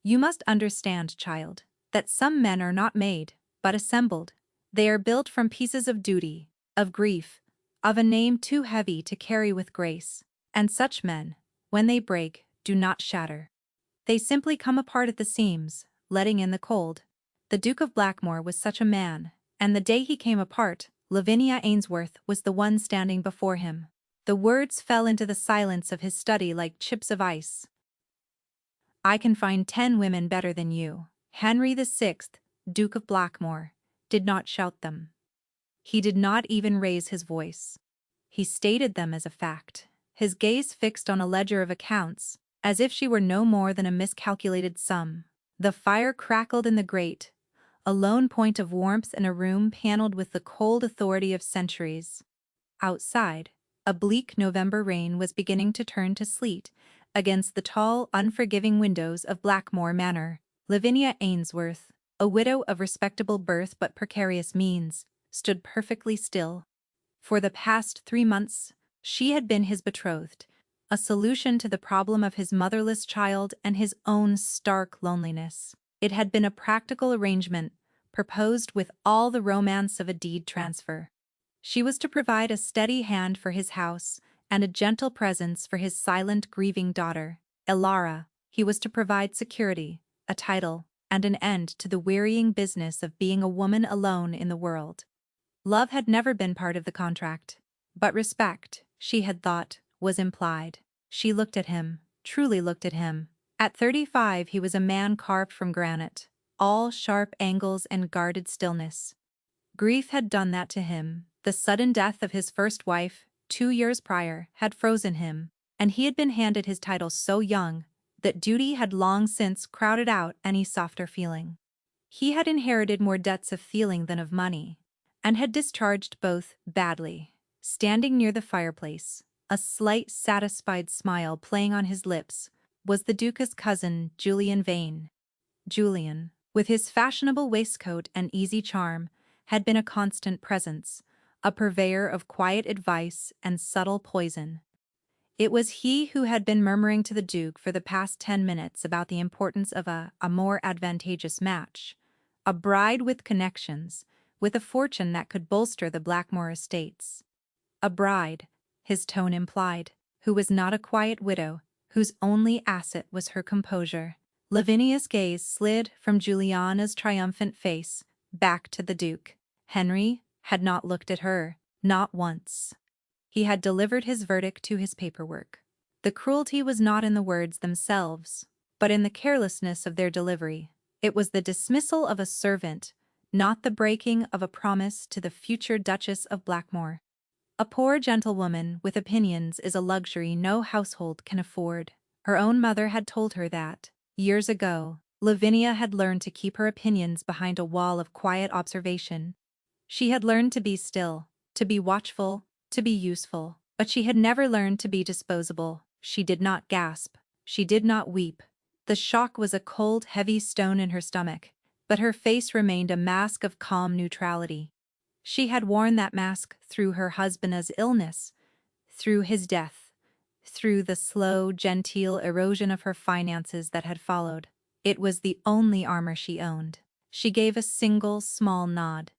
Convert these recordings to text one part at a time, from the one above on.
You must understand, child, that some men are not made, but assembled. They are built from pieces of duty, of grief, of a name too heavy to carry with grace. And such men, when they break, do not shatter. They simply come apart at the seams, letting in the cold. The Duke of Blackmore was such a man, and the day he came apart, Lavinia Ainsworth was the one standing before him. The words fell into the silence of his study like chips of ice. I can find 10 women better than you. Henry VI, Duke of Blackmore, did not shout them. He did not even raise his voice. He stated them as a fact, his gaze fixed on a ledger of accounts, as if she were no more than a miscalculated sum. The fire crackled in the grate, a lone point of warmth in a room paneled with the cold authority of centuries. Outside, a bleak November rain was beginning to turn to sleet against the tall, unforgiving windows of Blackmore Manor. Lavinia Ainsworth, a widow of respectable birth but precarious means, stood perfectly still. For the past 3 months, she had been his betrothed, a solution to the problem of his motherless child and his own stark loneliness. It had been a practical arrangement, proposed with all the romance of a deed transfer. She was to provide a steady hand for his house and a gentle presence for his silent, grieving daughter, Elara. He was to provide security, a title, and an end to the wearying business of being a woman alone in the world. Love had never been part of the contract, but respect, she had thought, was implied. She looked at him, truly looked at him. At 35 he was a man carved from granite, all sharp angles and guarded stillness. Grief had done that to him. The sudden death of his first wife, 2 years prior, had frozen him, and he had been handed his title so young that duty had long since crowded out any softer feeling. He had inherited more debts of feeling than of money, and had discharged both badly. Standing near the fireplace, a slight satisfied smile playing on his lips, was the Duke's cousin, Julian Vane. Julian, with his fashionable waistcoat and easy charm, had been a constant presence, a purveyor of quiet advice and subtle poison. It was he who had been murmuring to the Duke for the past 10 minutes about the importance of a more advantageous match, a bride with connections, with a fortune that could bolster the Blackmore estates. A bride, his tone implied, who was not a quiet widow, whose only asset was her composure. Lavinia's gaze slid from Juliana's triumphant face back to the Duke. Henry had not looked at her, not once. He had delivered his verdict to his paperwork. The cruelty was not in the words themselves, but in the carelessness of their delivery. It was the dismissal of a servant, not the breaking of a promise to the future Duchess of Blackmore. A poor gentlewoman with opinions is a luxury no household can afford. Her own mother had told her that, years ago, Lavinia had learned to keep her opinions behind a wall of quiet observation. She had learned to be still, to be watchful, to be useful, but she had never learned to be disposable. She did not gasp. She did not weep. The shock was a cold, heavy stone in her stomach, but her face remained a mask of calm neutrality. She had worn that mask through her husband's illness, through his death, through the slow, genteel erosion of her finances that had followed. It was the only armor she owned. She gave a single, small nod.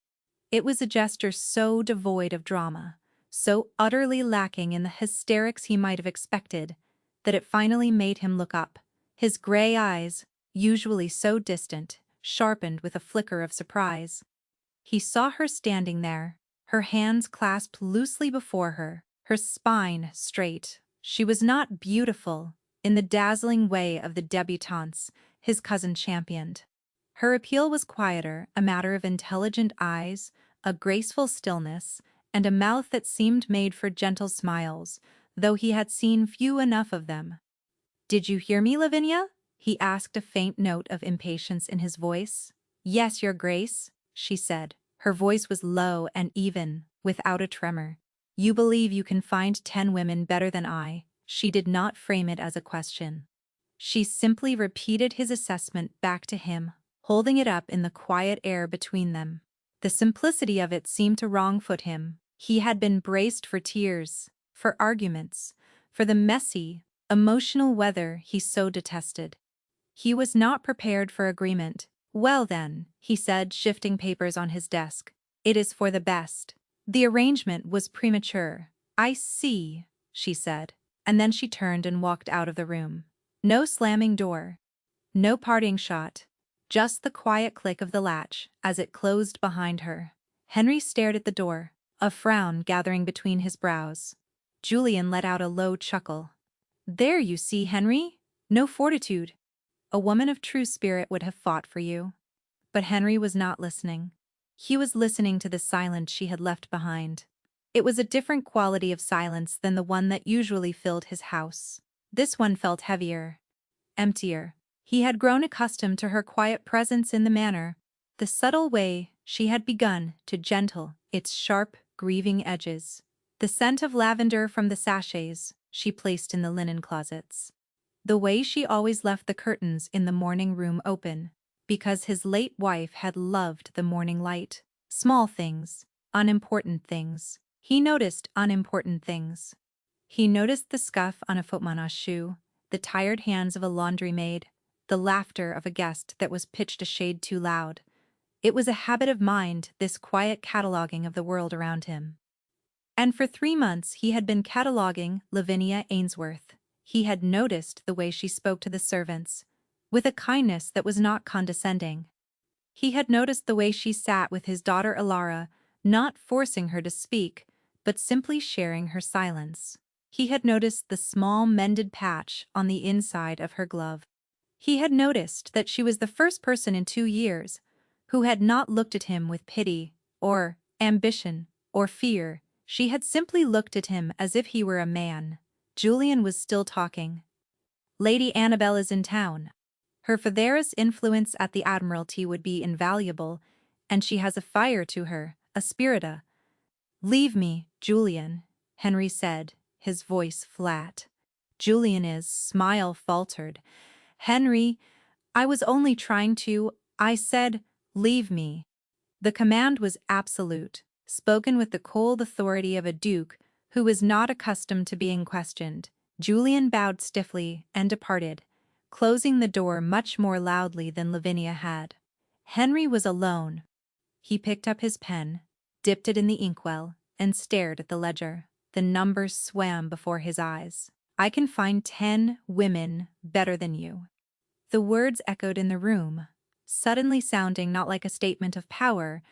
It was a gesture so devoid of drama, so utterly lacking in the hysterics he might have expected, that it finally made him look up. His gray eyes, usually so distant, sharpened with a flicker of surprise. He saw her standing there, her hands clasped loosely before her, her spine straight. She was not beautiful, in the dazzling way of the débutantes his cousin championed. Her appeal was quieter, a matter of intelligent eyes, a graceful stillness, and a mouth that seemed made for gentle smiles, though he had seen few enough of them. "Did you hear me, Lavinia?" he asked, a faint note of impatience in his voice. "Yes, Your Grace," she said. Her voice was low and even, without a tremor. "You believe you can find 10 women better than I." She did not frame it as a question. She simply repeated his assessment back to him, holding it up in the quiet air between them. The simplicity of it seemed to wrong-foot him. He had been braced for tears, for arguments, for the messy, emotional weather he so detested. He was not prepared for agreement. "Well then," he said, shifting papers on his desk. "It is for the best." The arrangement was premature. "I see," she said, and then she turned and walked out of the room. No slamming door. No parting shot. Just the quiet click of the latch as it closed behind her. Henry stared at the door, a frown gathering between his brows. Julian let out a low chuckle. "There you see, Henry. No fortitude. A woman of true spirit would have fought for you." But Henry was not listening. He was listening to the silence she had left behind. It was a different quality of silence than the one that usually filled his house. This one felt heavier, emptier. He had grown accustomed to her quiet presence in the manor, the subtle way she had begun to gentle its sharp, grieving edges. The scent of lavender from the sachets she placed in the linen closets. The way she always left the curtains in the morning room open, because his late wife had loved the morning light. Small things, unimportant things. He noticed unimportant things. He noticed the scuff on a footman's shoe, the tired hands of a laundry-maid, the laughter of a guest that was pitched a shade too loud. It was a habit of mind, this quiet cataloguing of the world around him. And for 3 months he had been cataloguing Lavinia Ainsworth. He had noticed the way she spoke to the servants, with a kindness that was not condescending. He had noticed the way she sat with his daughter Alara, not forcing her to speak, but simply sharing her silence. He had noticed the small mended patch on the inside of her glove. He had noticed that she was the first person in 2 years who had not looked at him with pity, or ambition, or fear. She had simply looked at him as if he were a man. Julian was still talking. "Lady Annabel is in town. Her father's influence at the Admiralty would be invaluable, and she has a fire to her, a spirita." "Leave me, Julian," Henry said, his voice flat. Julian's smile faltered. "Henry, I was only trying to, I said, leave me." The command was absolute, spoken with the cold authority of a duke who was not accustomed to being questioned. Julian bowed stiffly and departed, closing the door much more loudly than Lavinia had. Henry was alone. He picked up his pen, dipped it in the inkwell, and stared at the ledger. The numbers swam before his eyes. "I can find 10 women better than you." The words echoed in the room, suddenly sounding not like a statement of power,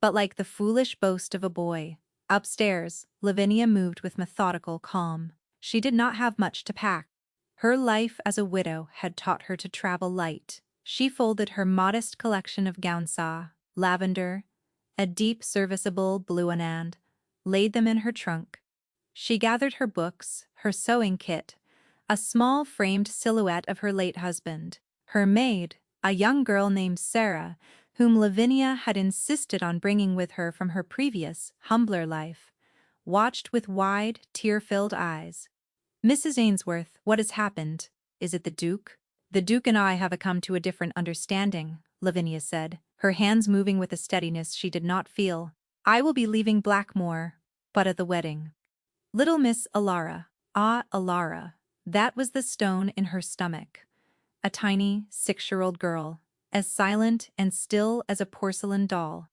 but like the foolish boast of a boy. Upstairs, Lavinia moved with methodical calm. She did not have much to pack. Her life as a widow had taught her to travel light. She folded her modest collection of gownssaw, lavender, a deep serviceable blue anand, laid them in her trunk. She gathered her books, her sewing kit, a small framed silhouette of her late husband, her maid, a young girl named Sarah, whom Lavinia had insisted on bringing with her from her previous, humbler life, watched with wide, tear-filled eyes. "Mrs. Ainsworth, what has happened? Is it the Duke?" "The Duke and I have come to a different understanding," Lavinia said, her hands moving with a steadiness she did not feel. "I will be leaving Blackmore, but at the wedding." Little Miss Alara. Ah, Alara. That was the stone in her stomach. A tiny, 6-year-old girl, as silent and still as a porcelain doll.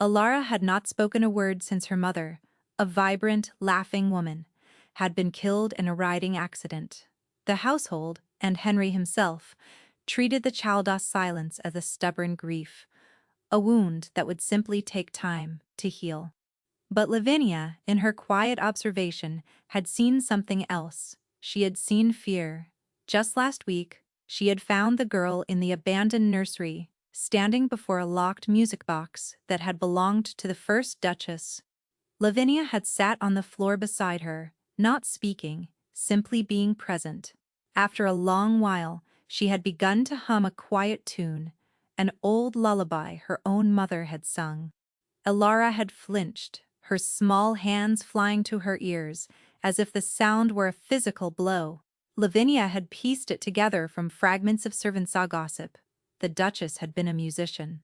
Alara had not spoken a word since her mother, a vibrant, laughing woman, had been killed in a riding accident. The household, and Henry himself, treated the child's silence as a stubborn grief, a wound that would simply take time to heal. But Lavinia, in her quiet observation, had seen something else. She had seen fear. Just last week, she had found the girl in the abandoned nursery, standing before a locked music box that had belonged to the first Duchess. Lavinia had sat on the floor beside her, not speaking, simply being present. After a long while, she had begun to hum a quiet tune, an old lullaby her own mother had sung. Alara had flinched, her small hands flying to her ears, as if the sound were a physical blow. Lavinia had pieced it together from fragments of servant-saw gossip. The Duchess had been a musician.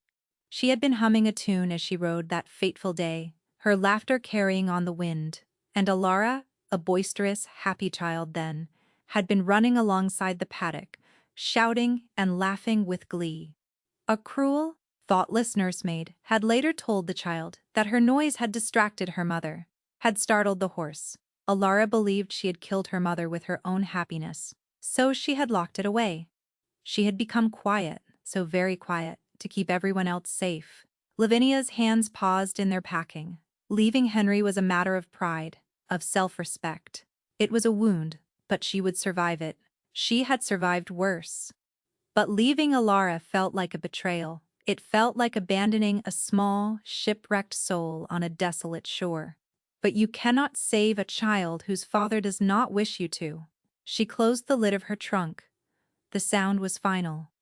She had been humming a tune as she rode that fateful day, her laughter carrying on the wind, and Alara, a boisterous, happy child then, had been running alongside the paddock, shouting and laughing with glee. A cruel, thoughtless nursemaid had later told the child that her noise had distracted her mother, had startled the horse. Alara believed she had killed her mother with her own happiness, so she had locked it away. She had become quiet, so very quiet, to keep everyone else safe. Lavinia's hands paused in their packing. Leaving Henry was a matter of pride, of self-respect. It was a wound, but she would survive it. She had survived worse. But leaving Alara felt like a betrayal. It felt like abandoning a small, shipwrecked soul on a desolate shore. But you cannot save a child whose father does not wish you to. She closed the lid of her trunk. The sound was final.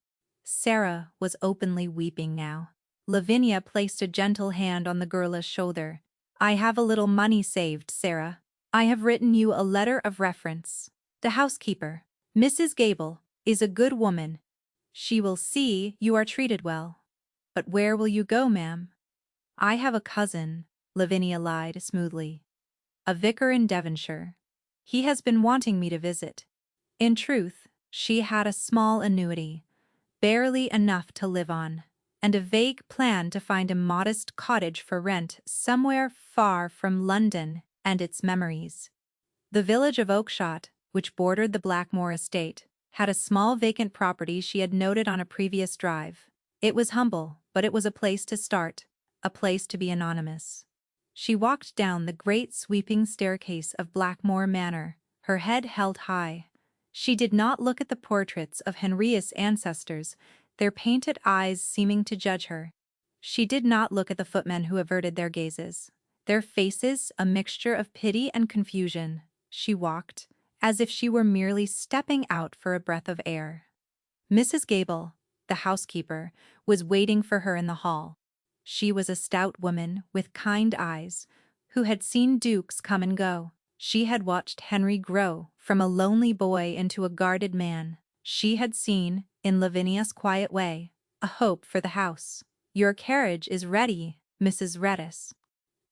Sarah was openly weeping now. Lavinia placed a gentle hand on the girl's shoulder. I have a little money saved, Sarah. I have written you a letter of reference. The housekeeper, Mrs. Gable, is a good woman. She will see you are treated well. But where will you go, ma'am? I have a cousin, Lavinia lied smoothly. A vicar in Devonshire. He has been wanting me to visit. In truth, she had a small annuity, barely enough to live on, and a vague plan to find a modest cottage for rent somewhere far from London and its memories. The village of Oakshott, which bordered the Blackmore estate, had a small vacant property she had noted on a previous drive. It was humble, but it was a place to start, a place to be anonymous. She walked down the great sweeping staircase of Blackmore Manor, her head held high. She did not look at the portraits of Henria's ancestors, their painted eyes seeming to judge her. She did not look at the footmen who averted their gazes, their faces a mixture of pity and confusion. She walked, as if she were merely stepping out for a breath of air. Mrs. Gable, the housekeeper, was waiting for her in the hall. She was a stout woman with kind eyes, who had seen dukes come and go. She had watched Henry grow from a lonely boy into a guarded man. She had seen, in Lavinia's quiet way, a hope for the house. Your carriage is ready, Mrs. Redis.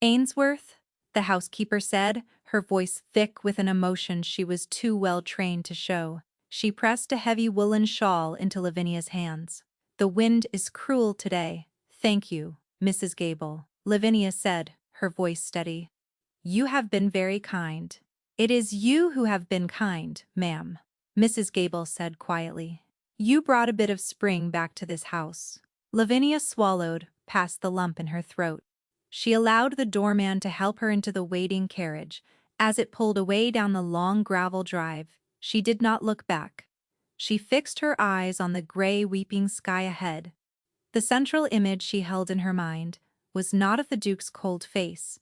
Ainsworth, the housekeeper said, her voice thick with an emotion she was too well trained to show. She pressed a heavy woolen shawl into Lavinia's hands. The wind is cruel today. Thank you, Mrs. Gable, Lavinia said, her voice steady. You have been very kind. It is you who have been kind, ma'am, Mrs. Gable said quietly. You brought a bit of spring back to this house. Lavinia swallowed past the lump in her throat. She allowed the doorman to help her into the waiting carriage. As it pulled away down the long gravel drive, she did not look back. She fixed her eyes on the gray weeping sky ahead. The central image she held in her mind was not of the Duke's cold face,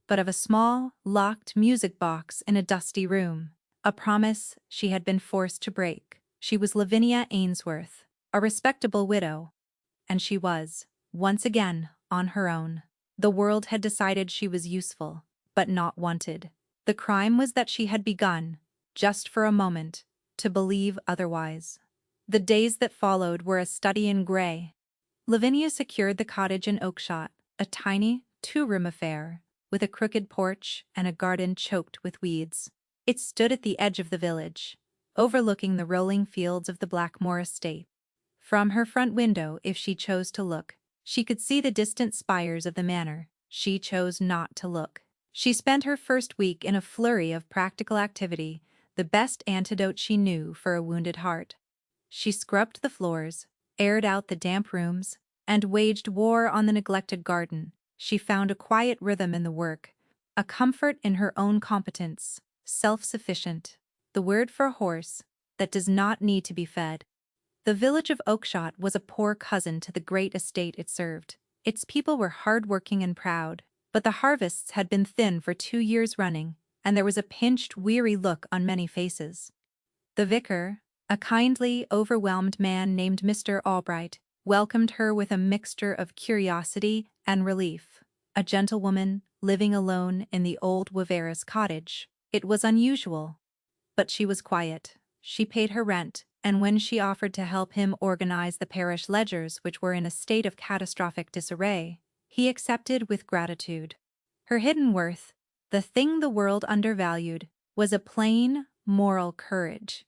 but of a small, locked music box in a dusty room, a promise she had been forced to break. She was Lavinia Ainsworth, a respectable widow, and she was, once again, on her own. The world had decided she was useful, but not wanted. The crime was that she had begun, just for a moment, to believe otherwise. The days that followed were a study in gray. Lavinia secured the cottage in Oakshott, a tiny, two-room affair, with a crooked porch and a garden choked with weeds. It stood at the edge of the village, overlooking the rolling fields of the Blackmore estate. From her front window, if she chose to look, she could see the distant spires of the manor. She chose not to look. She spent her first week in a flurry of practical activity, the best antidote she knew for a wounded heart. She scrubbed the floors, aired out the damp rooms, and waged war on the neglected garden. She found a quiet rhythm in the work, a comfort in her own competence, self-sufficient, the word for a horse that does not need to be fed. The village of Oakshott was a poor cousin to the great estate it served. Its people were hard-working and proud, but the harvests had been thin for 2 years running, and there was a pinched, weary look on many faces. The vicar, a kindly, overwhelmed man named Mr. Albright, welcomed her with a mixture of curiosity and relief. A gentlewoman living alone in the old Waveras cottage. It was unusual, but she was quiet. She paid her rent, and when she offered to help him organize the parish ledgers, which were in a state of catastrophic disarray, he accepted with gratitude. Her hidden worth, the thing the world undervalued, was a plain, moral courage.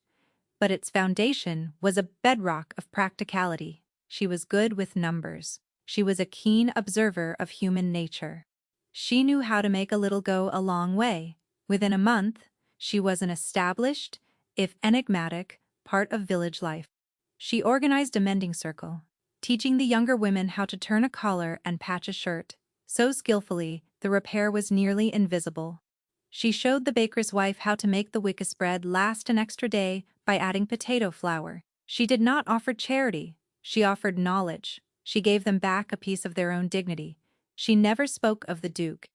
but its foundation was a bedrock of practicality. She was good with numbers. She was a keen observer of human nature. She knew how to make a little go a long way. Within a month, she was an established, if enigmatic, part of village life. She organized a mending circle, teaching the younger women how to turn a collar and patch a shirt, so skillfully the repair was nearly invisible. She showed the baker's wife how to make the wickest bread last an extra day by adding potato flour. She did not offer charity, she offered knowledge. She gave them back a piece of their own dignity. She never spoke of the Duke.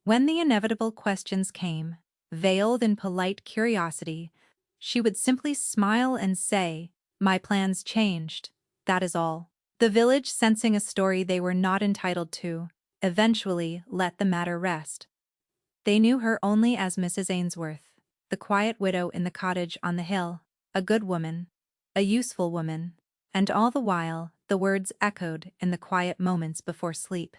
When the inevitable questions came, veiled in polite curiosity, she would simply smile and say, "My plans changed, that is all." The village, sensing a story they were not entitled to, eventually let the matter rest. They knew her only as Mrs. Ainsworth, the quiet widow in the cottage on the hill, a good woman, a useful woman, and all the while the words echoed in the quiet moments before sleep.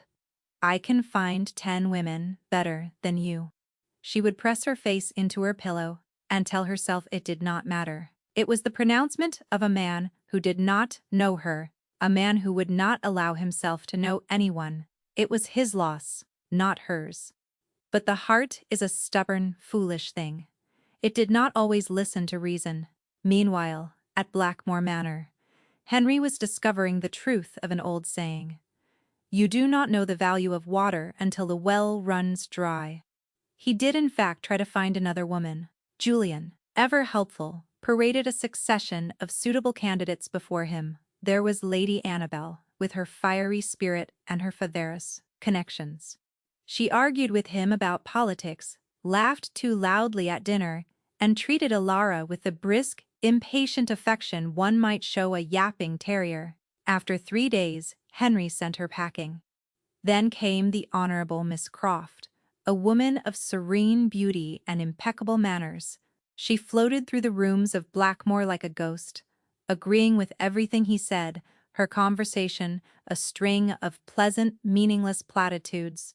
"I can find 10 women better than you." She would press her face into her pillow and tell herself it did not matter. It was the pronouncement of a man who did not know her, a man who would not allow himself to know anyone. It was his loss, not hers. But the heart is a stubborn, foolish thing. It did not always listen to reason. Meanwhile, at Blackmore Manor, Henry was discovering the truth of an old saying. You do not know the value of water until the well runs dry. He did in fact try to find another woman. Julian, ever helpful, paraded a succession of suitable candidates before him. There was Lady Annabel, with her fiery spirit and her father's connections. She argued with him about politics, laughed too loudly at dinner, and treated Alara with the brisk, impatient affection one might show a yapping terrier. After 3 days, Henry sent her packing. Then came the Honorable Miss Croft, a woman of serene beauty and impeccable manners. She floated through the rooms of Blackmore like a ghost, agreeing with everything he said, her conversation a string of pleasant, meaningless platitudes.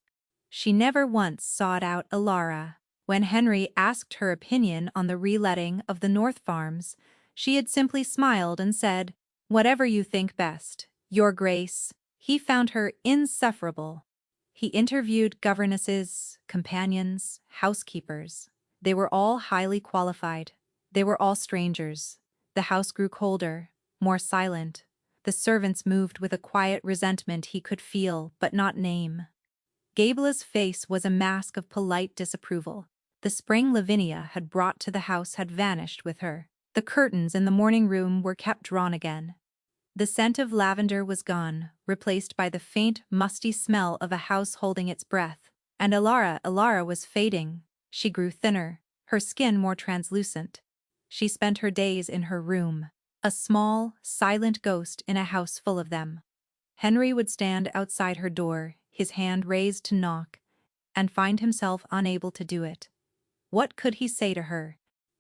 She never once sought out Alara. When Henry asked her opinion on the reletting of the North Farms, she had simply smiled and said, "Whatever you think best, Your Grace." He found her insufferable. He interviewed governesses, companions, housekeepers. They were all highly qualified. They were all strangers. The house grew colder, more silent. The servants moved with a quiet resentment he could feel but not name. Gabela's face was a mask of polite disapproval. The spring Lavinia had brought to the house had vanished with her. The curtains in the morning room were kept drawn again. The scent of lavender was gone, replaced by the faint, musty smell of a house holding its breath. And Alara was fading. She grew thinner, her skin more translucent. She spent her days in her room, a small, silent ghost in a house full of them. Henry would stand outside her door, his hand raised to knock, and find himself unable to do it. What could he say to her?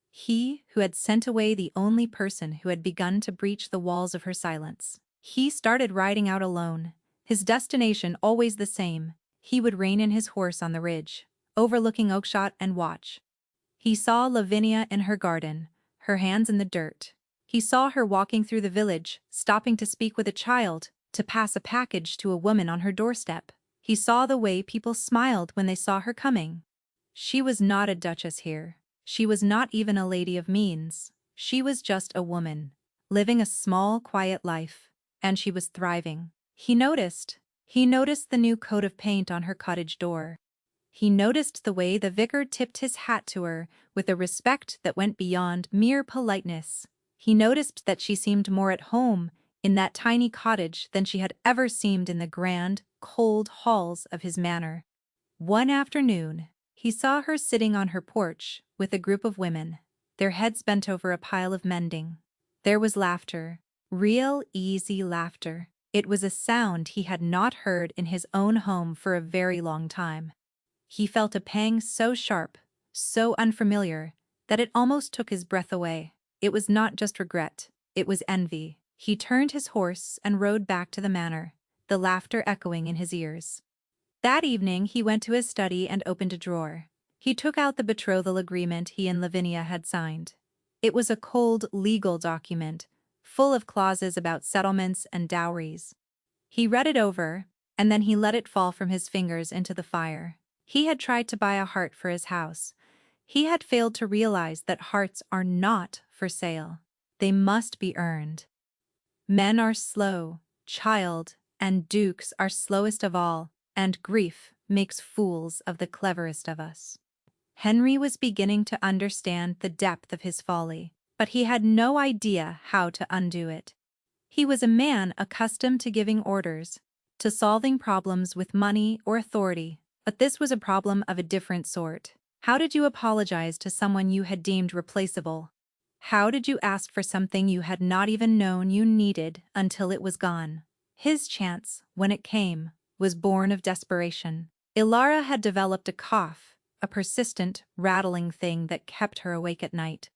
He who had sent away the only person who had begun to breach the walls of her silence. He started riding out alone, his destination always the same. He would rein in his horse on the ridge, overlooking Oakshott, and watch. He saw Lavinia in her garden, her hands in the dirt. He saw her walking through the village, stopping to speak with a child, to pass a package to a woman on her doorstep. He saw the way people smiled when they saw her coming. She was not a duchess here. She was not even a lady of means. She was just a woman, living a small, quiet life, and she was thriving. He noticed the new coat of paint on her cottage door. He noticed the way the vicar tipped his hat to her with a respect that went beyond mere politeness. He noticed that she seemed more at home in that tiny cottage than she had ever seemed in the grand, cold halls of his manor. One afternoon, he saw her sitting on her porch with a group of women, their heads bent over a pile of mending. There was laughter, real easy laughter. It was a sound he had not heard in his own home for a very long time. He felt a pang so sharp, so unfamiliar, that it almost took his breath away. It was not just regret, it was envy. He turned his horse and rode back to the manor, the laughter echoing in his ears. That evening he went to his study and opened a drawer. He took out the betrothal agreement he and Lavinia had signed. It was a cold, legal document, full of clauses about settlements and dowries. He read it over, and then he let it fall from his fingers into the fire. He had tried to buy a heart for his house. He had failed to realize that hearts are not for sale. They must be earned. Men are slow, child, and dukes are slowest of all, and grief makes fools of the cleverest of us. Henry was beginning to understand the depth of his folly, but he had no idea how to undo it. He was a man accustomed to giving orders, to solving problems with money or authority, but this was a problem of a different sort. How did you apologize to someone you had deemed replaceable? How did you ask for something you had not even known you needed until it was gone? His chance, when it came, was born of desperation. Ilara had developed a cough, a persistent, rattling thing that kept her awake at night.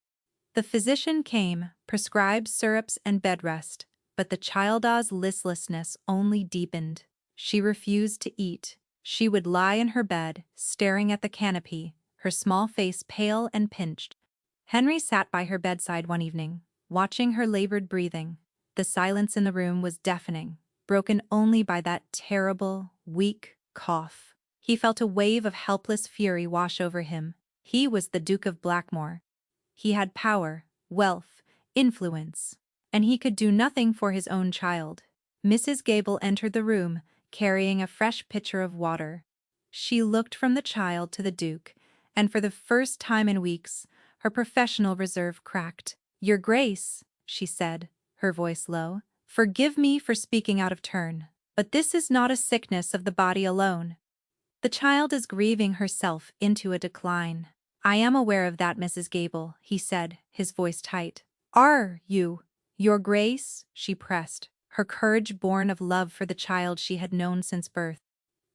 The physician came, prescribed syrups and bed rest, but the child's listlessness only deepened. She refused to eat. She would lie in her bed, staring at the canopy, her small face pale and pinched. Henry sat by her bedside one evening, watching her labored breathing. The silence in the room was deafening, broken only by that terrible, weak cough. He felt a wave of helpless fury wash over him. He was the Duke of Blackmore. He had power, wealth, influence, and he could do nothing for his own child. Mrs. Gable entered the room, carrying a fresh pitcher of water. She looked from the child to the Duke, and for the first time in weeks, her professional reserve cracked. "Your Grace," she said, her voice low, "forgive me for speaking out of turn, but this is not a sickness of the body alone. The child is grieving herself into a decline." "I am aware of that, Mrs. Gable," he said, his voice tight. "Are you, Your Grace?" she pressed, her courage born of love for the child she had known since birth.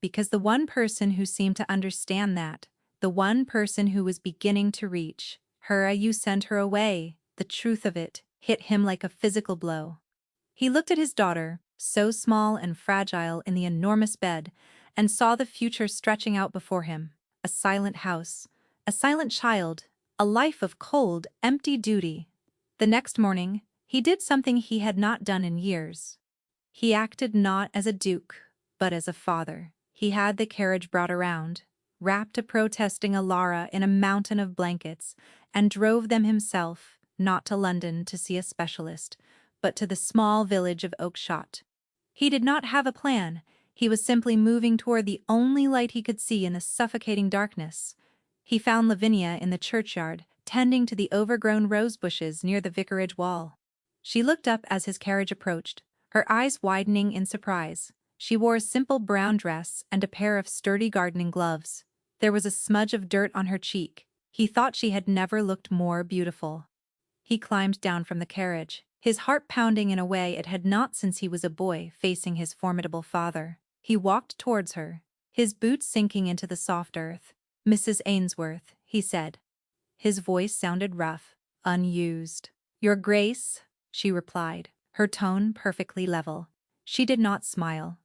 Because the one person who seemed to understand that, the one person who was beginning to reach her, you sent her away. The truth of it hit him like a physical blow. He looked at his daughter, so small and fragile in the enormous bed, and saw the future stretching out before him. A silent house, a silent child, a life of cold, empty duty. The next morning, he did something he had not done in years. He acted not as a duke, but as a father. He had the carriage brought around, wrapped a protesting Ilara in a mountain of blankets, and drove them himself, not to London to see a specialist, but to the small village of Oakshott. He did not have a plan. He was simply moving toward the only light he could see in the suffocating darkness. He found Lavinia in the churchyard, tending to the overgrown rose bushes near the vicarage wall. She looked up as his carriage approached, her eyes widening in surprise. She wore a simple brown dress and a pair of sturdy gardening gloves. There was a smudge of dirt on her cheek. He thought she had never looked more beautiful. He climbed down from the carriage, his heart pounding in a way it had not since he was a boy facing his formidable father. He walked towards her, his boots sinking into the soft earth. "Mrs. Ainsworth," he said. His voice sounded rough, unused. "Your Grace," she replied, her tone perfectly level. She did not smile.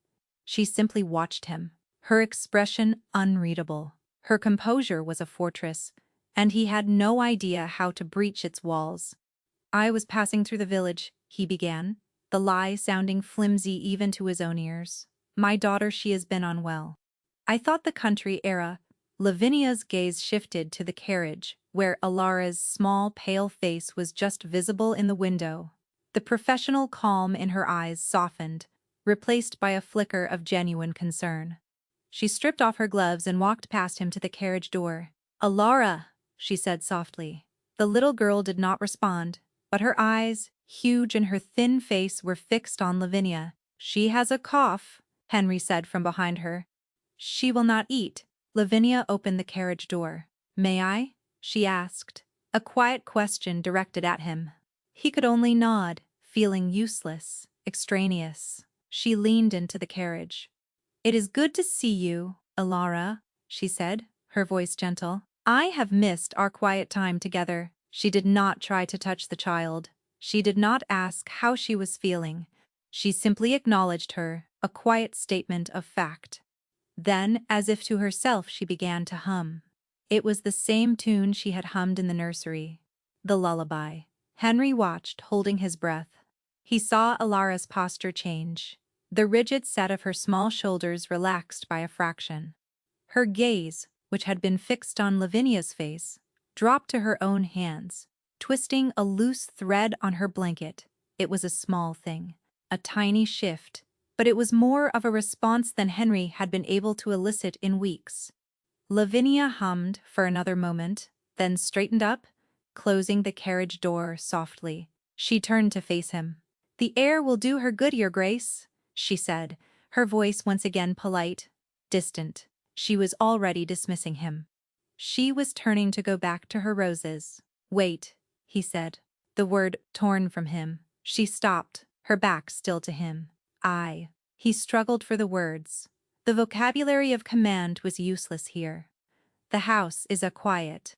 She simply watched him, her expression unreadable. Her composure was a fortress, and he had no idea how to breach its walls. "I was passing through the village," he began, the lie sounding flimsy even to his own ears. "My daughter, she has been unwell. I thought the country era." Lavinia's gaze shifted to the carriage, where Ilara's small, pale face was just visible in the window. The professional calm in her eyes softened, replaced by a flicker of genuine concern. She stripped off her gloves and walked past him to the carriage door. "Ilara," she said softly. The little girl did not respond, but her eyes, huge in her thin face, were fixed on Lavinia. "She has a cough," Henry said from behind her. "She will not eat." Lavinia opened the carriage door. "May I?" she asked, a quiet question directed at him. He could only nod, feeling useless, extraneous. She leaned into the carriage. "It is good to see you, Ilara," she said, her voice gentle. "I have missed our quiet time together." She did not try to touch the child. She did not ask how she was feeling. She simply acknowledged her, a quiet statement of fact. Then, as if to herself, she began to hum. It was the same tune she had hummed in the nursery. The lullaby. Henry watched, holding his breath. He saw Alara's posture change. The rigid set of her small shoulders relaxed by a fraction. Her gaze, which had been fixed on Lavinia's face, dropped to her own hands, twisting a loose thread on her blanket. It was a small thing, a tiny shift, but it was more of a response than Henry had been able to elicit in weeks. Lavinia hummed for another moment, then straightened up, closing the carriage door softly. She turned to face him. "The air will do her good, Your Grace," she said, her voice once again polite, distant. She was already dismissing him. She was turning to go back to her roses. "Wait," he said. The word torn from him. She stopped, her back still to him. "I." He struggled for the words. The vocabulary of command was useless here. "The house is a quiet."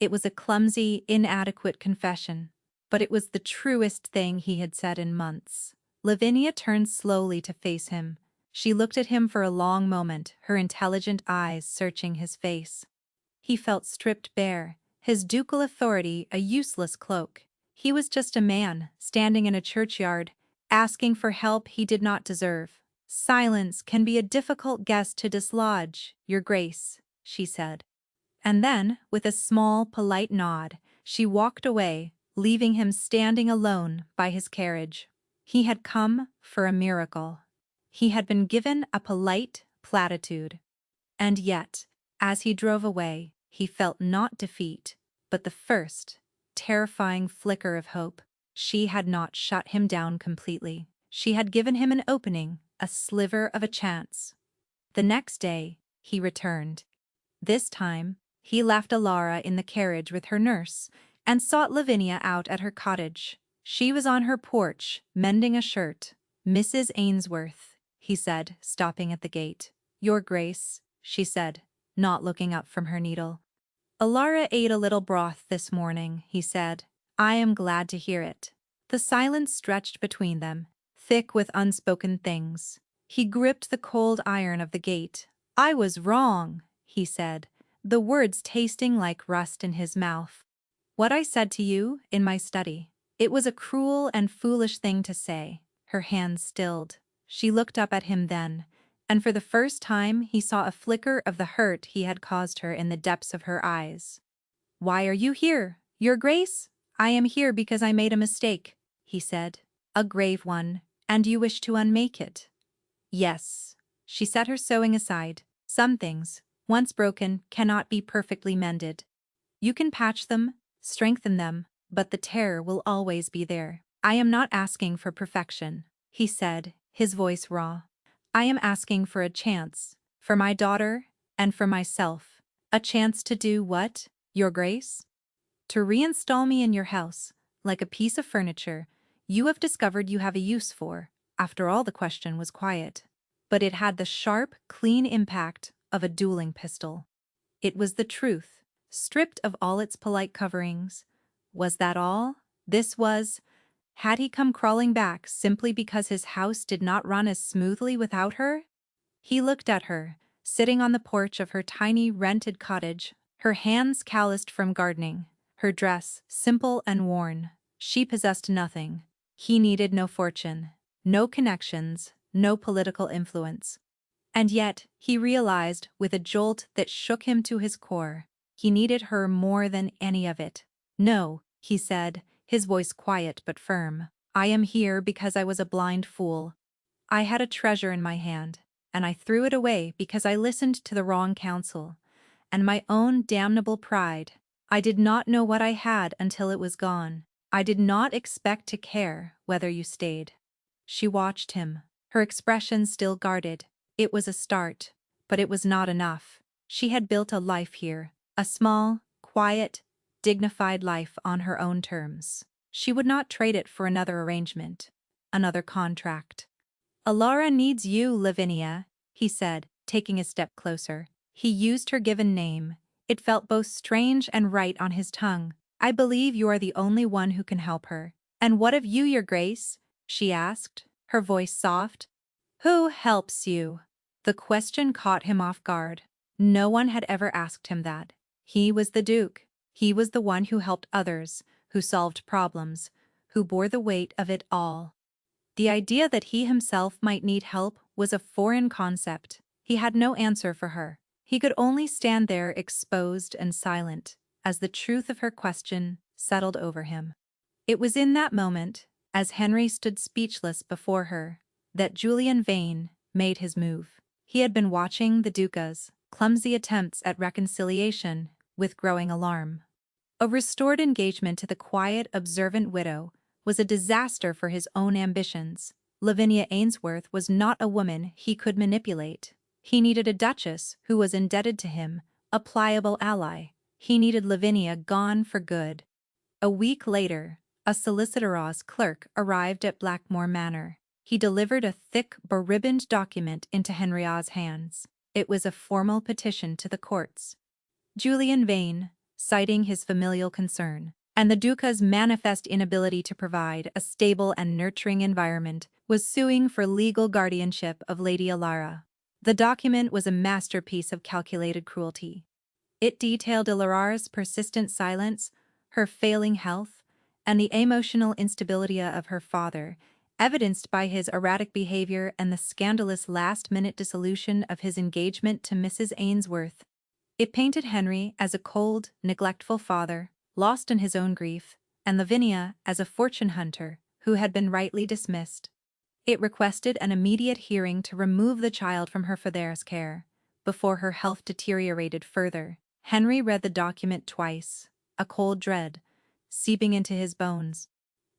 It was a clumsy, inadequate confession, but it was the truest thing he had said in months. Lavinia turned slowly to face him. She looked at him for a long moment, her intelligent eyes searching his face. He felt stripped bare, his ducal authority a useless cloak. He was just a man, standing in a churchyard, asking for help he did not deserve. "Silence can be a difficult guest to dislodge, Your Grace," she said. And then, with a small, polite nod, she walked away, leaving him standing alone by his carriage. He had come for a miracle. He had been given a polite platitude. And yet, as he drove away, he felt not defeat, but the first, terrifying flicker of hope. She had not shut him down completely. She had given him an opening, a sliver of a chance. The next day, he returned. This time, he left Alara in the carriage with her nurse and sought Lavinia out at her cottage. She was on her porch, mending a shirt. "Mrs. Ainsworth," he said, stopping at the gate. "Your Grace," she said, not looking up from her needle. "Alara ate a little broth this morning," he said. "I am glad to hear it." The silence stretched between them, thick with unspoken things. He gripped the cold iron of the gate. "I was wrong," he said, the words tasting like rust in his mouth. "What I said to you, in my study. It was a cruel and foolish thing to say." Her hands stilled. She looked up at him then, and for the first time he saw a flicker of the hurt he had caused her in the depths of her eyes. "Why are you here, Your Grace?" "I am here because I made a mistake," he said. "A grave one, and you wish to unmake it." "Yes." She set her sewing aside. "Some things, once broken, cannot be perfectly mended. You can patch them, strengthen them, but the tear will always be there. I am not asking for perfection," he said, his voice raw. "I am asking for a chance, for my daughter and for myself. A chance to do what, Your Grace?" "To reinstall me in your house, like a piece of furniture you have discovered you have a use for." After all, the question was quiet, but it had the sharp, clean impact of a dueling pistol. It was the truth, stripped of all its polite coverings. Was that all? Had he come crawling back simply because his house did not run as smoothly without her? He looked at her, sitting on the porch of her tiny rented cottage, her hands calloused from gardening, her dress simple and worn. She possessed nothing. He needed no fortune, no connections, no political influence. And yet, he realized with a jolt that shook him to his core, he needed her more than any of it. "No," he said, his voice quiet but firm. "I am here because I was a blind fool. I had a treasure in my hand, and I threw it away because I listened to the wrong counsel, and my own damnable pride. I did not know what I had until it was gone. I did not expect to care whether you stayed." She watched him, her expression still guarded. It was a start, but it was not enough. She had built a life here, a small, quiet, dignified life on her own terms. She would not trade it for another arrangement, another contract. "Alara needs you, Lavinia," he said, taking a step closer. He used her given name. It felt both strange and right on his tongue. "I believe you are the only one who can help her." "And what of you, Your Grace?" she asked, her voice soft. "Who helps you?" The question caught him off guard. No one had ever asked him that. He was the Duke. He was the one who helped others, who solved problems, who bore the weight of it all. The idea that he himself might need help was a foreign concept. He had no answer for her. He could only stand there exposed and silent, as the truth of her question settled over him. It was in that moment, as Henry stood speechless before her, that Julian Vane made his move. He had been watching the Duca's clumsy attempts at reconciliation with growing alarm. A restored engagement to the quiet, observant widow was a disaster for his own ambitions. Lavinia Ainsworth was not a woman he could manipulate. He needed a duchess who was indebted to him, a pliable ally. He needed Lavinia gone for good. A week later, a solicitor's clerk arrived at Blackmore Manor. He delivered a thick, beribboned document into Henriotte's hands. It was a formal petition to the courts. Julian Vane, citing his familial concern, and the Duca's manifest inability to provide a stable and nurturing environment, was suing for legal guardianship of Lady Alara. The document was a masterpiece of calculated cruelty. It detailed Alara's persistent silence, her failing health, and the emotional instability of her father, evidenced by his erratic behavior and the scandalous last-minute dissolution of his engagement to Mrs. Ainsworth. It painted Henry as a cold, neglectful father, lost in his own grief, and Lavinia as a fortune hunter who had been rightly dismissed. It requested an immediate hearing to remove the child from her father's care, before her health deteriorated further. Henry read the document twice, a cold dread seeping into his bones.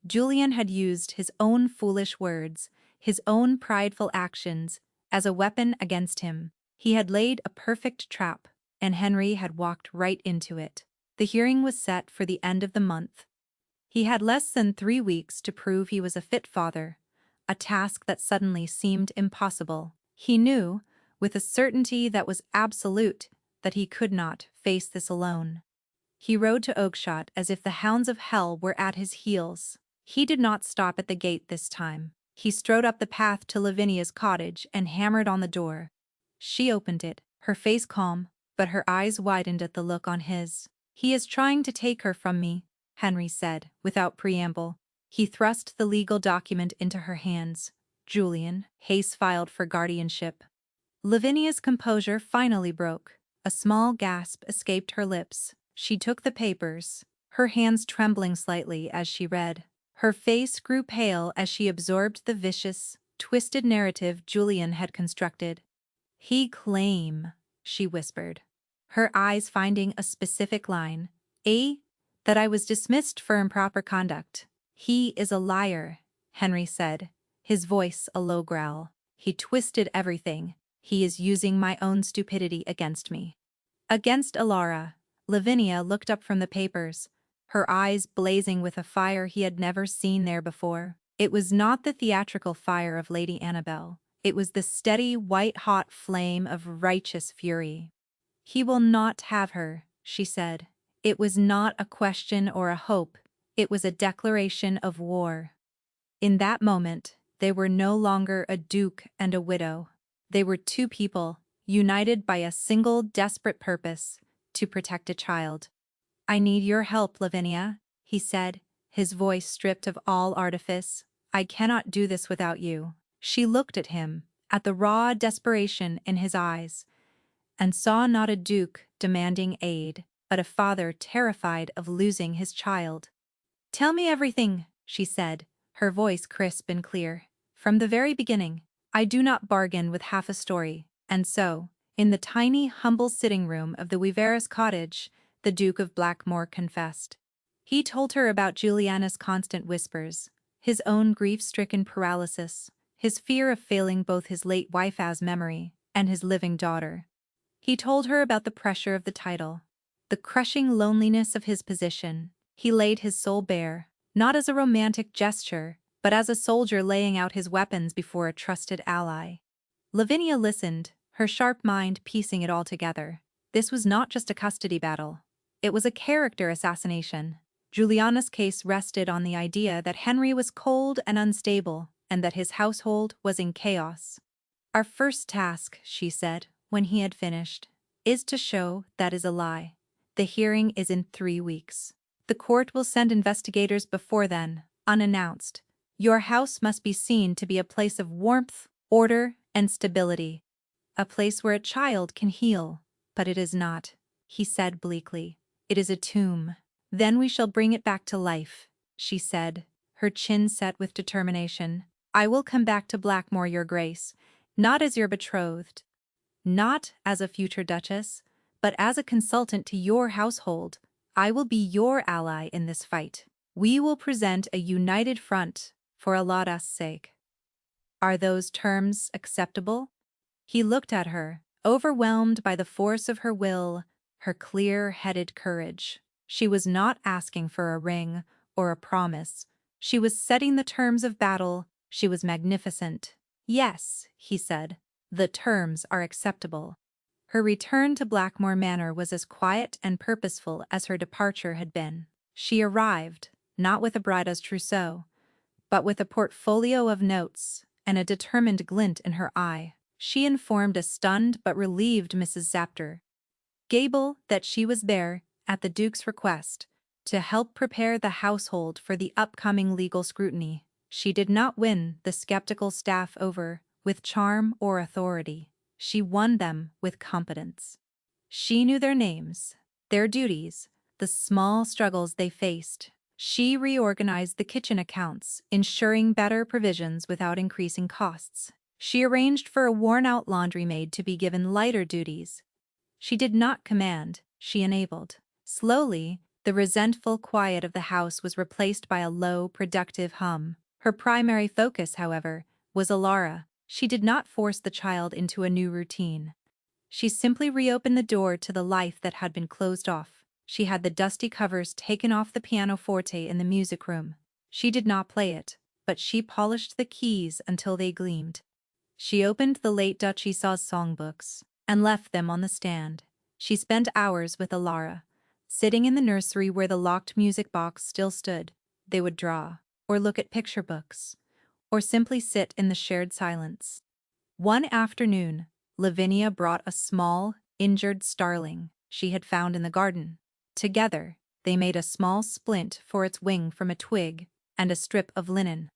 Julian had used his own foolish words, his own prideful actions, as a weapon against him. He had laid a perfect trap, and Henry had walked right into it. The hearing was set for the end of the month. He had less than 3 weeks to prove he was a fit father, a task that suddenly seemed impossible. He knew, with a certainty that was absolute, that he could not face this alone. He rode to Oakshott as if the hounds of hell were at his heels. He did not stop at the gate this time. He strode up the path to Lavinia's cottage and hammered on the door. She opened it, her face calm, but her eyes widened at the look on his. "He is trying to take her from me," Henry said, without preamble. He thrust the legal document into her hands. "Julian, Hayes filed for guardianship." Lavinia's composure finally broke. A small gasp escaped her lips. She took the papers, her hands trembling slightly as she read. Her face grew pale as she absorbed the vicious, twisted narrative Julian had constructed. "He claim," she whispered, her eyes finding a specific line. That I was dismissed for improper conduct. He is a liar," Henry said, his voice a low growl. "He twisted everything. He is using my own stupidity against me." Against Alara. Lavinia looked up from the papers, her eyes blazing with a fire he had never seen there before. It was not the theatrical fire of Lady Annabel. It was the steady, white-hot flame of righteous fury. "He will not have her," she said. It was not a question or a hope. It was a declaration of war. In that moment, they were no longer a duke and a widow. They were two people, united by a single desperate purpose: to protect a child. "I need your help, Lavinia," he said, his voice stripped of all artifice. "I cannot do this without you." She looked at him, at the raw desperation in his eyes, and saw not a duke demanding aid, but a father terrified of losing his child. "Tell me everything," she said, her voice crisp and clear. "From the very beginning. I do not bargain with half a story." And so, in the tiny, humble sitting room of the Wiveras cottage, the Duke of Blackmore confessed. He told her about Juliana's constant whispers, his own grief-stricken paralysis, his fear of failing both his late wife's memory and his living daughter. He told her about the pressure of the title, the crushing loneliness of his position. He laid his soul bare, not as a romantic gesture, but as a soldier laying out his weapons before a trusted ally. Lavinia listened, her sharp mind piecing it all together. This was not just a custody battle. It was a character assassination. Juliana's case rested on the idea that Henry was cold and unstable, and that his household was in chaos. "Our first task," she said, when he had finished, "is to show that is a lie. The hearing is in 3 weeks." The court will send investigators before then, unannounced. Your house must be seen to be a place of warmth, order, and stability. A place where a child can heal, but it is not, he said bleakly. It is a tomb. Then we shall bring it back to life, she said, her chin set with determination. I will come back to Blackmore, your grace, not as your betrothed, not as a future duchess, but as a consultant to your household. I will be your ally in this fight. We will present a united front for Alada's sake. Are those terms acceptable? He looked at her, overwhelmed by the force of her will, her clear-headed courage. She was not asking for a ring or a promise. She was setting the terms of battle. She was magnificent. Yes, he said, the terms are acceptable. Her return to Blackmore Manor was as quiet and purposeful as her departure had been. She arrived, not with a bridal trousseau, but with a portfolio of notes and a determined glint in her eye. She informed a stunned but relieved Mrs. Zapter Gable that she was there, at the Duke's request, to help prepare the household for the upcoming legal scrutiny. She did not win the skeptical staff over with charm or authority. She won them with competence. She knew their names, their duties, the small struggles they faced. She reorganized the kitchen accounts, ensuring better provisions without increasing costs. She arranged for a worn-out laundry-maid to be given lighter duties. She did not command, she enabled. Slowly, the resentful quiet of the house was replaced by a low, productive hum. Her primary focus, however, was Alara. She did not force the child into a new routine. She simply reopened the door to the life that had been closed off. She had the dusty covers taken off the pianoforte in the music room. She did not play it, but she polished the keys until they gleamed. She opened the late Duchessa's songbooks and left them on the stand. She spent hours with Alara, sitting in the nursery where the locked music box still stood. They would draw, or look at picture books, or simply sit in the shared silence. One afternoon, Lavinia brought a small, injured starling she had found in the garden. Together, they made a small splint for its wing from a twig and a strip of linen.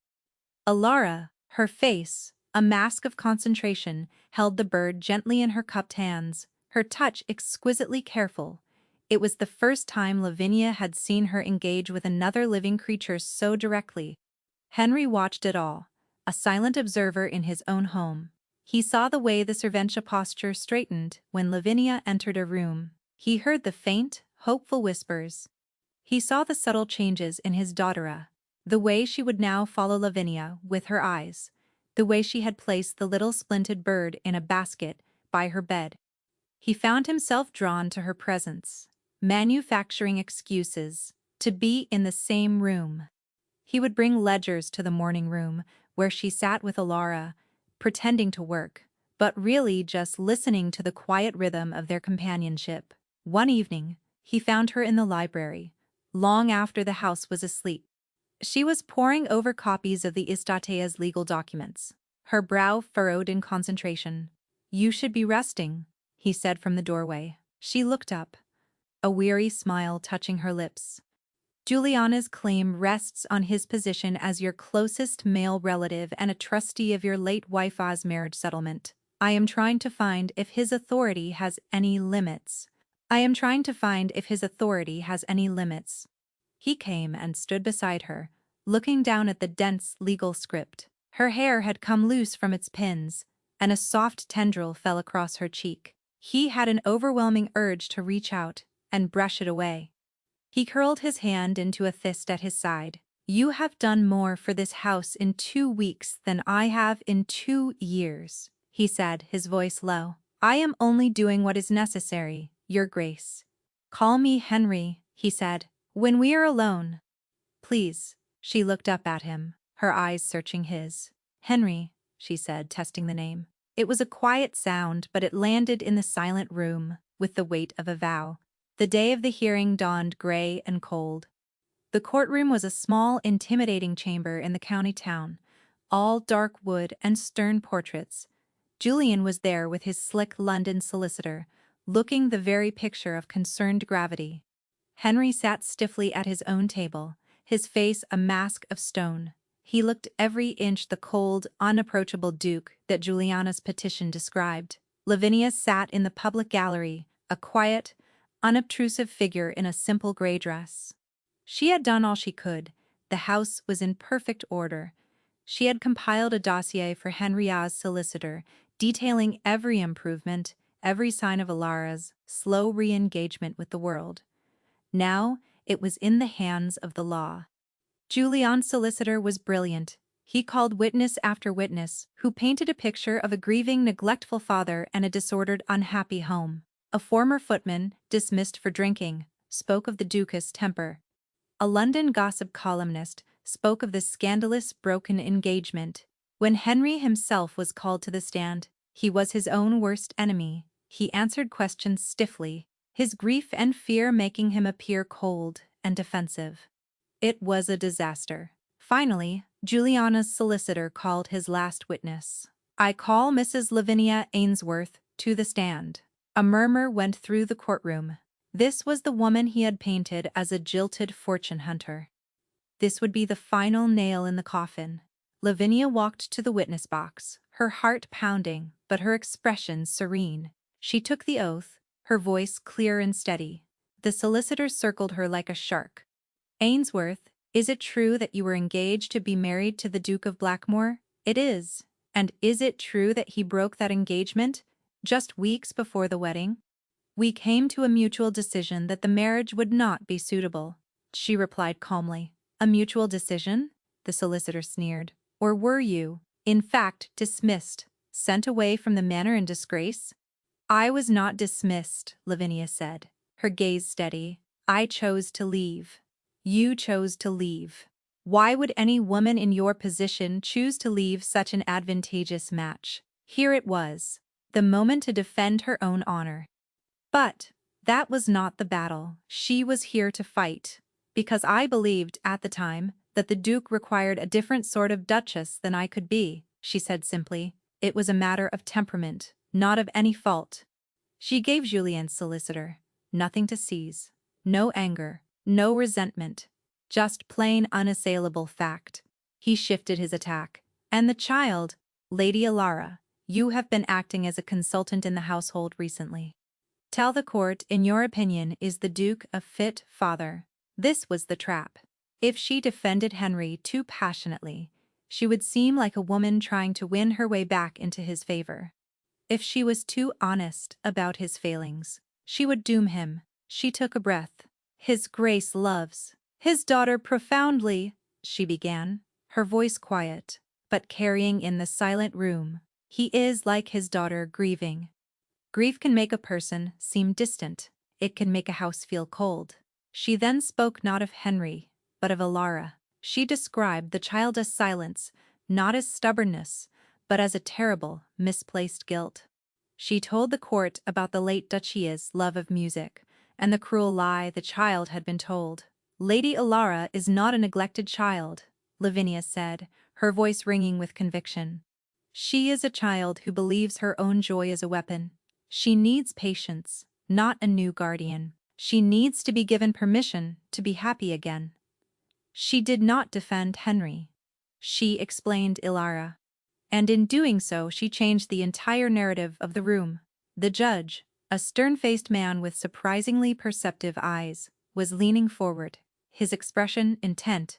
Alara, her face a mask of concentration, held the bird gently in her cupped hands, her touch exquisitely careful. It was the first time Lavinia had seen her engage with another living creature so directly. Henry watched it all, a silent observer in his own home. He saw the way the serventia posture straightened when Lavinia entered a room. He heard the faint, hopeful whispers. He saw the subtle changes in his daughtera, the way she would now follow Lavinia with her eyes, the way she had placed the little splinted bird in a basket by her bed. He found himself drawn to her presence, manufacturing excuses to be in the same room. He would bring ledgers to the morning room, where she sat with Alara, pretending to work, but really just listening to the quiet rhythm of their companionship. One evening, he found her in the library, long after the house was asleep. She was poring over copies of the Istatea's legal documents, her brow furrowed in concentration. "You should be resting," he said from the doorway. She looked up, a weary smile touching her lips. "Juliana's claim rests on his position as your closest male relative and a trustee of your late wife's marriage settlement. I am trying to find if his authority has any limits. He came and stood beside her, looking down at the dense legal script. Her hair had come loose from its pins, and a soft tendril fell across her cheek. He had an overwhelming urge to reach out and brush it away. He curled his hand into a fist at his side. "You have done more for this house in 2 weeks than I have in 2 years," he said, his voice low. "I am only doing what is necessary, Your Grace." "Call me Henry," he said, "when we are alone." "Please." She looked up at him, her eyes searching his. "Henry," she said, testing the name. It was a quiet sound, but it landed in the silent room with the weight of a vow. The day of the hearing dawned gray and cold. The courtroom was a small, intimidating chamber in the county town, all dark wood and stern portraits. Julian was there with his slick London solicitor, looking the very picture of concerned gravity. Henry sat stiffly at his own table, his face a mask of stone. He looked every inch the cold, unapproachable duke that Juliana's petition described. Lavinia sat in the public gallery, a quiet, unobtrusive figure in a simple gray dress. She had done all she could. The house was in perfect order. She had compiled a dossier for Henria's solicitor, detailing every improvement, every sign of Alara's slow re-engagement with the world. Now, it was in the hands of the law. Julian's solicitor was brilliant. He called witness after witness, who painted a picture of a grieving, neglectful father and a disordered, unhappy home. A former footman, dismissed for drinking, spoke of the Duke's temper. A London gossip columnist spoke of the scandalous broken engagement. When Henry himself was called to the stand, he was his own worst enemy. He answered questions stiffly, his grief and fear making him appear cold and defensive. It was a disaster. Finally, Juliana's solicitor called his last witness. "I call Mrs. Lavinia Ainsworth to the stand." A murmur went through the courtroom. This was the woman he had painted as a jilted fortune hunter. This would be the final nail in the coffin. Lavinia walked to the witness box, her heart pounding, but her expression serene. She took the oath, her voice clear and steady. The solicitor circled her like a shark. "Ainsworth, is it true that you were engaged to be married to the Duke of Blackmore?" "It is." "And is it true that he broke that engagement just weeks before the wedding?" "We came to a mutual decision that the marriage would not be suitable," she replied calmly. "A mutual decision?" the solicitor sneered. "Or were you, in fact, dismissed, sent away from the manor in disgrace?" "I was not dismissed," Lavinia said, her gaze steady. "I chose to leave." "You chose to leave. Why would any woman in your position choose to leave such an advantageous match?" Here it was, the moment to defend her own honor. But that was not the battle she was here to fight, because I believed at the time that the Duke required a different sort of duchess than I could be, she said simply. It was a matter of temperament, not of any fault. She gave Julian's solicitor nothing to seize, no anger, no resentment, just plain unassailable fact. He shifted his attack. "And the child, Lady Alara, you have been acting as a consultant in the household recently. Tell the court, in your opinion, is the Duke a fit father?" This was the trap. If she defended Henry too passionately, she would seem like a woman trying to win her way back into his favor. If she was too honest about his failings, she would doom him. She took a breath. "His Grace loves his daughter profoundly," she began, her voice quiet, but carrying in the silent room. "He is like his daughter, grieving." Grief can make a person seem distant. It can make a house feel cold. She then spoke not of Henry, but of Alara. She described the child as silence, not as stubbornness, but as a terrible, misplaced guilt. She told the court about the late Duchia's love of music, and the cruel lie the child had been told. "Lady Alara is not a neglected child," Lavinia said, her voice ringing with conviction. "She is a child who believes her own joy is a weapon. She needs patience, not a new guardian. She needs to be given permission to be happy again." She did not defend Henry. She explained Ilara. And in doing so she changed the entire narrative of the room. The judge, a stern-faced man with surprisingly perceptive eyes, was leaning forward, his expression intent.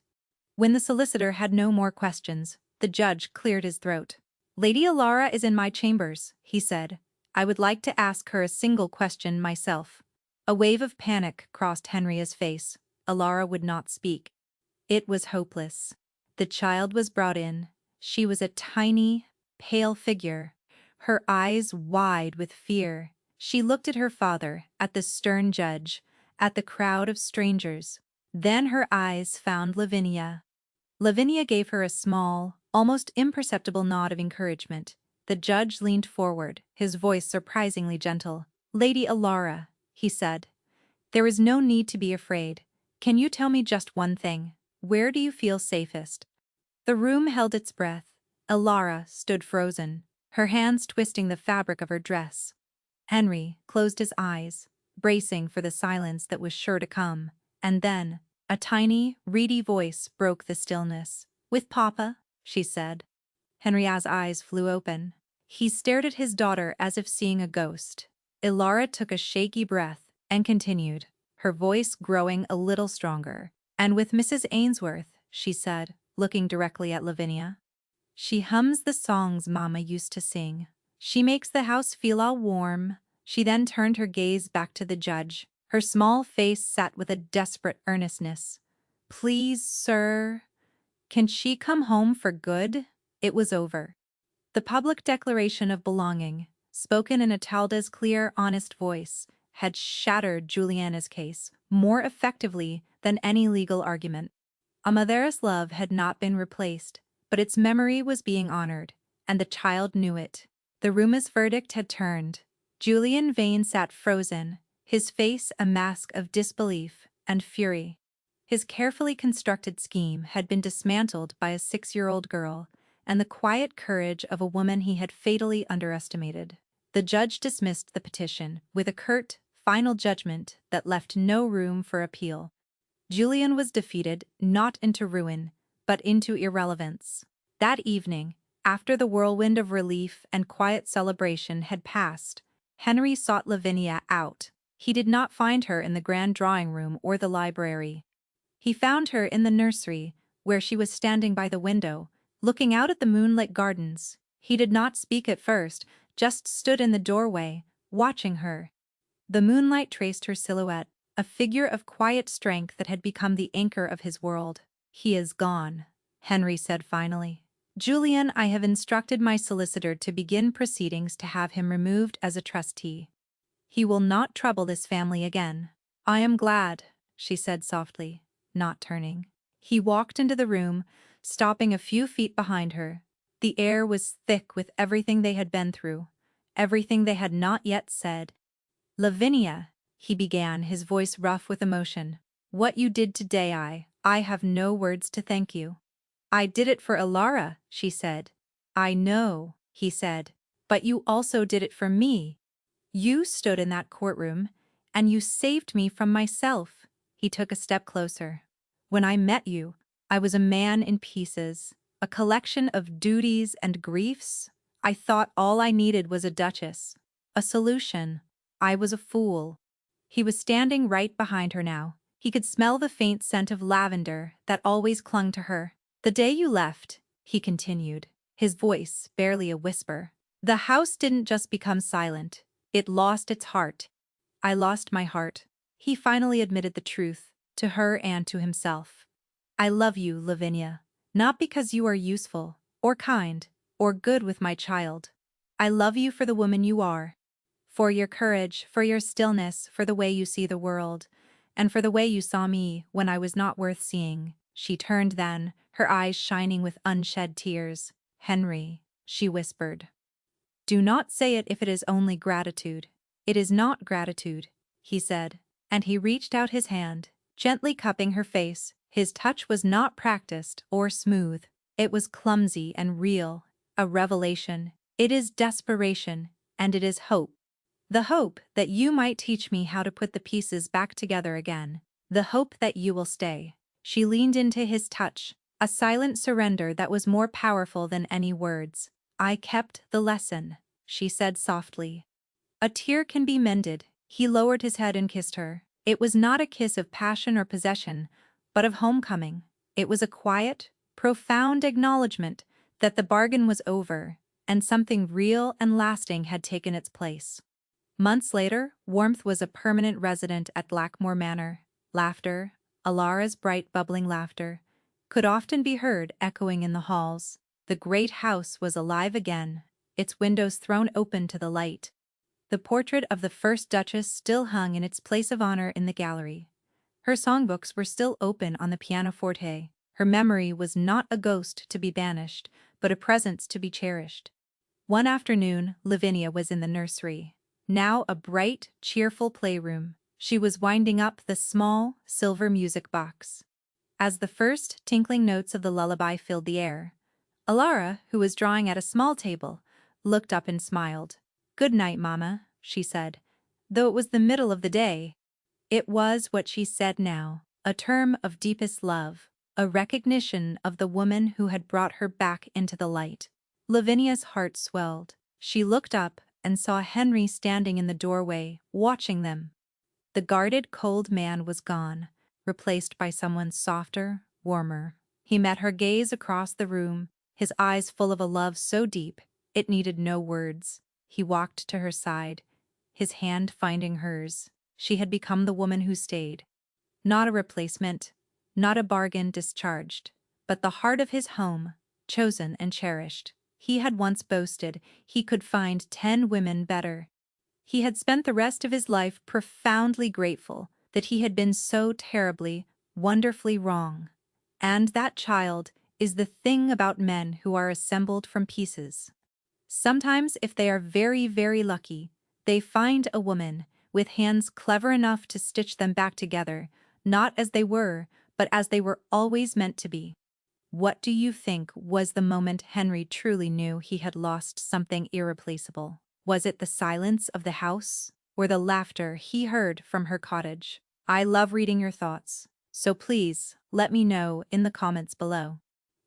When the solicitor had no more questions, the judge cleared his throat. "Lady Alara is in my chambers," he said. "I would like to ask her a single question myself." A wave of panic crossed Henria's face. Alara would not speak. It was hopeless. The child was brought in. She was a tiny, pale figure, her eyes wide with fear. She looked at her father, at the stern judge, at the crowd of strangers. Then her eyes found Lavinia. Lavinia gave her a small, almost imperceptible nod of encouragement. The judge leaned forward, his voice surprisingly gentle. "Lady Alara," he said, "there is no need to be afraid. Can you tell me just one thing? Where do you feel safest?" The room held its breath. Alara stood frozen, her hands twisting the fabric of her dress. Henry closed his eyes, bracing for the silence that was sure to come. And then, a tiny, reedy voice broke the stillness. "With Papa?" she said. Henriette's eyes flew open. He stared at his daughter as if seeing a ghost. Ilara took a shaky breath and continued, her voice growing a little stronger. "And with Mrs. Ainsworth," she said, looking directly at Lavinia. "She hums the songs Mama used to sing. She makes the house feel all warm." She then turned her gaze back to the judge. Her small face set with a desperate earnestness. "Please, sir, can she come home for good?" It was over. The public declaration of belonging, spoken in Atalda's clear, honest voice, had shattered Juliana's case more effectively than any legal argument. Amadeus' love had not been replaced, but its memory was being honored, and the child knew it. The Ruma's verdict had turned. Julian Vane sat frozen, his face a mask of disbelief and fury. His carefully constructed scheme had been dismantled by a 6-year-old girl, and the quiet courage of a woman he had fatally underestimated. The judge dismissed the petition with a curt, final judgment that left no room for appeal. Julian was defeated not into ruin, but into irrelevance. That evening, after the whirlwind of relief and quiet celebration had passed, Henry sought Lavinia out. He did not find her in the grand drawing room or the library. He found her in the nursery, where she was standing by the window, looking out at the moonlit gardens. He did not speak at first, just stood in the doorway, watching her. The moonlight traced her silhouette, a figure of quiet strength that had become the anchor of his world. "He is gone," Henry said finally. "Julian, I have instructed my solicitor to begin proceedings to have him removed as a trustee. He will not trouble this family again." "I am glad," she said softly, not turning. He walked into the room, stopping a few feet behind her. The air was thick with everything they had been through, everything they had not yet said. "Lavinia," he began, his voice rough with emotion, "what you did today, I have no words to thank you." "I did it for Ilara," she said. "I know," he said, "but you also did it for me. You stood in that courtroom, and you saved me from myself." He took a step closer. "When I met you, I was a man in pieces, a collection of duties and griefs. I thought all I needed was a duchess, a solution. I was a fool." He was standing right behind her now. He could smell the faint scent of lavender that always clung to her. "The day you left," he continued, his voice barely a whisper, "the house didn't just become silent, it lost its heart. I lost my heart." He finally admitted the truth, to her and to himself. "I love you, Lavinia, not because you are useful, or kind, or good with my child. I love you for the woman you are. For your courage, for your stillness, for the way you see the world, and for the way you saw me when I was not worth seeing." She turned then, her eyes shining with unshed tears. "Henry," she whispered, "do not say it if it is only gratitude." "It is not gratitude," he said, and he reached out his hand, gently cupping her face. His touch was not practiced or smooth. It was clumsy and real, a revelation. "It is desperation, and it is hope. The hope that you might teach me how to put the pieces back together again. The hope that you will stay." She leaned into his touch, a silent surrender that was more powerful than any words. "I kept the lesson," she said softly. "A tear can be mended." He lowered his head and kissed her. It was not a kiss of passion or possession, but of homecoming. It was a quiet, profound acknowledgement that the bargain was over, and something real and lasting had taken its place. Months later, Warmth was a permanent resident at Blackmore Manor. Laughter, Alara's bright bubbling laughter, could often be heard echoing in the halls. The great house was alive again, its windows thrown open to the light. The portrait of the first Duchess still hung in its place of honor in the gallery. Her songbooks were still open on the pianoforte. Her memory was not a ghost to be banished, but a presence to be cherished. One afternoon, Lavinia was in the nursery, now a bright, cheerful playroom. She was winding up the small, silver music box. As the first tinkling notes of the lullaby filled the air, Alara, who was drawing at a small table, looked up and smiled. "Good night, Mama," she said. though it was the middle of the day. It was what she said now, a term of deepest love, a recognition of the woman who had brought her back into the light. Lavinia's heart swelled. She looked up and saw Henry standing in the doorway, watching them. The guarded, cold man was gone, replaced by someone softer, warmer. He met her gaze across the room, his eyes full of a love so deep it needed no words. He walked to her side, his hand finding hers. She had become the woman who stayed. Not a replacement, not a bargain discharged, but the heart of his home, chosen and cherished. He had once boasted he could find 10 women better. He had spent the rest of his life profoundly grateful that he had been so terribly, wonderfully wrong. And that, child, is the thing about men who are assembled from pieces. Sometimes, if they are very, very lucky, they find a woman with hands clever enough to stitch them back together, not as they were, but as they were always meant to be. What do you think was the moment Henry truly knew he had lost something irreplaceable? Was it the silence of the house, or the laughter he heard from her cottage? I love reading your thoughts, so please let me know in the comments below.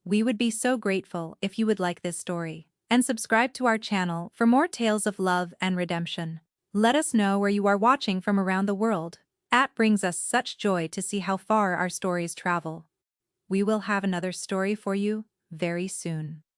We would be so grateful if you would like this story, and subscribe to our channel for more tales of love and redemption. Let us know where you are watching from around the world. It brings us such joy to see how far our stories travel. We will have another story for you very soon.